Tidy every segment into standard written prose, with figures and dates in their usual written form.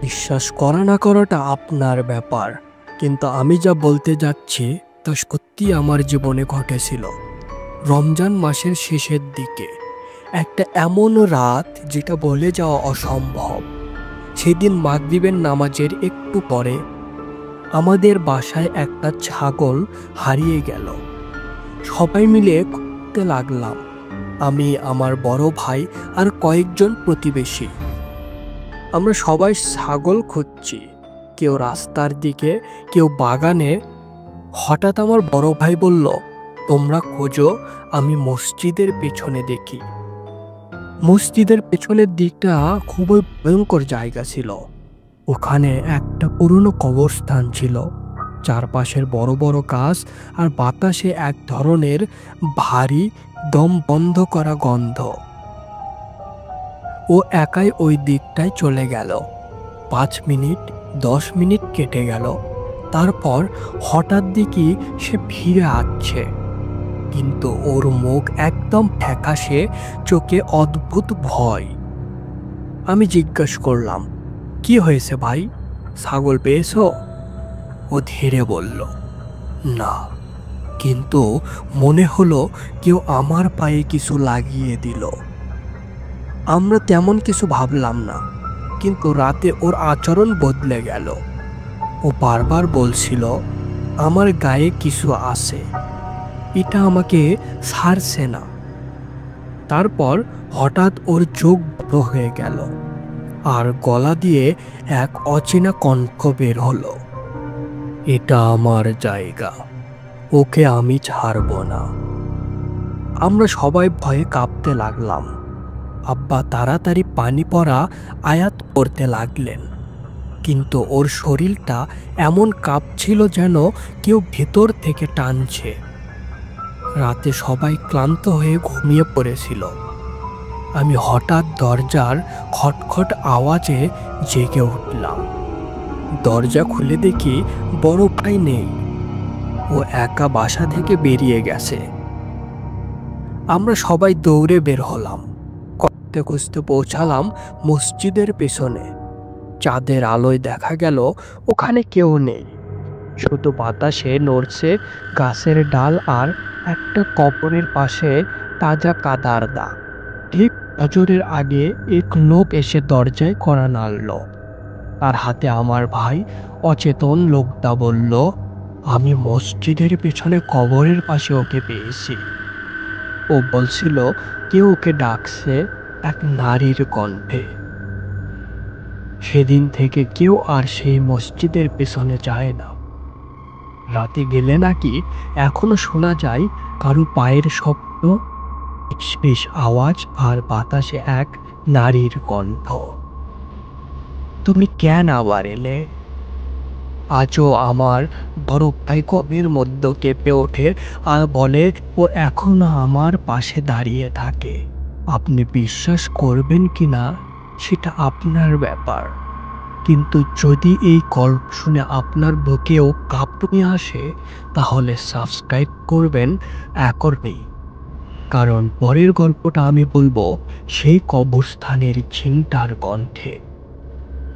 বিশ্বাস করা না করাটা আপনার ব্যাপার, কিন্তু আমি যা বলতে যাচ্ছি তা সত্যি আমার জীবনে ঘটেছিল। রমজান মাসের শেষের দিকে একটা এমন রাত যেটা বলে যাওয়া অসম্ভব। সেদিন মাগরিবের নামাজের একটু পরে আমাদের বাসায় একটা ছাগল হারিয়ে গেল। সবাই মিলে খুঁজতে লাগলাম, আমি, আমার বড় ভাই আর কয়েকজন প্রতিবেশী। আমরা সবাই ছাগল খুঁজছি, কেউ রাস্তার দিকে, কেউ বাগানে। হঠাৎ আমার বড় ভাই বলল, তোমরা খোঁজো, আমি মসজিদের পেছনে দেখি। মসজিদের পেছনের দিকটা খুবই ভয়ঙ্কর জায়গা ছিল। ওখানে একটা পুরনো কবরস্থান ছিল, চারপাশের বড় বড় গাছ, আর বাতাসে এক ধরনের ভারী দম বন্ধ করা গন্ধ। ও একাই ওই দিকটায় চলে গেল। 5 মিনিট, 10 মিনিট কেটে গেল। তারপর হঠাৎ দেখি সে ফিরে আসছে, কিন্তু ওর মুখ একদম ফ্যাকাশে, চোখে অদ্ভুত ভয়। আমি জিজ্ঞেস করলাম, কি হয়েছে ভাই, ছাগল পেয়েছো? ও ধীরে বলল, না, কিন্তু মনে হলো কেউ আমার পায়ে কিছু লাগিয়ে দিল। আমরা তেমন কিছু ভাবলাম না, কিন্তু রাতে ওর আচরণ বদলে গেল। ও বারবার বলছিল, আমার গায়ে কিছু আছে, এটা আমাকে ছাড়ছে না। তারপর হঠাৎ ওর চোখ বড় হয়ে গেল, আর গলা দিয়ে এক অচেনা কণ্ঠ বের হলো, এটা আমার জায়গা, ওকে আমি ছাড়ব না। আমরা সবাই ভয়ে কাঁপতে লাগলাম। আব্বা তাড়াতাড়ি পানি পড়া আয়াত পড়তে লাগলেন, কিন্তু ওর শরীরটা এমন কাঁপছিল যেন কেউ ভেতর থেকে টানছে। রাতে সবাই ক্লান্ত হয়ে ঘুমিয়ে পড়েছিল। আমি হঠাৎ দরজার খটখট আওয়াজে জেগে উঠলাম। দরজা খুলে দেখি বড় ভাই নেই, ও একা বাসা থেকে বেরিয়ে গেছে। আমরা সবাই দৌড়ে বের হলাম, খুঁজতে খুঁজতে পৌঁছালাম মসজিদের পেছনে। চাঁদের আলোয় দেখা গেল ওখানে কেউ নেই, শুধু বাতাসে নড়ছে গাছের ডাল আর একটা কবরের পাশে তাজা কাদার দাগ। ঠিক ফজরের আগে এক লোক এসে দরজায় কড়া নাড়ল। তার হাতে আমার ভাই। অচেতন লোকটা বলল, আমি মসজিদের পেছনে কবরের পাশে ওকে পেয়েছি। ও বলছিল কেউ ওকে ডাকছে, এক নারীর কণ্ঠে। সেদিন থেকে কেউ আর সেই মসজিদের পেছনে যায় না। রাতে গেলে নাকি এখনো শোনা যায় কারো পায়ের শব্দ, ফিসফিস আওয়াজ, আর বাতাসে এক নারীর কণ্ঠ। তুমি কেন আবার এলে? আজও আমার বড় ভাই কবির মধ্যে কেঁপে ওঠে আর বলে, ও এখনো আমার পাশে দাঁড়িয়ে থাকে। আপনি বিশ্বাস করবেন কিনা সেটা আপনার ব্যাপার, কিন্তু যদি এই গল্প শুনে আপনার বুকেও কাঁপুনি আসে, তাহলে সাবস্ক্রাইব করবেন এখনই, কারণ পরের গল্পটা আমি বলবো সেই কবরস্থানের ঝিংটার কণ্ঠে।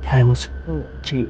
Thanks for watching.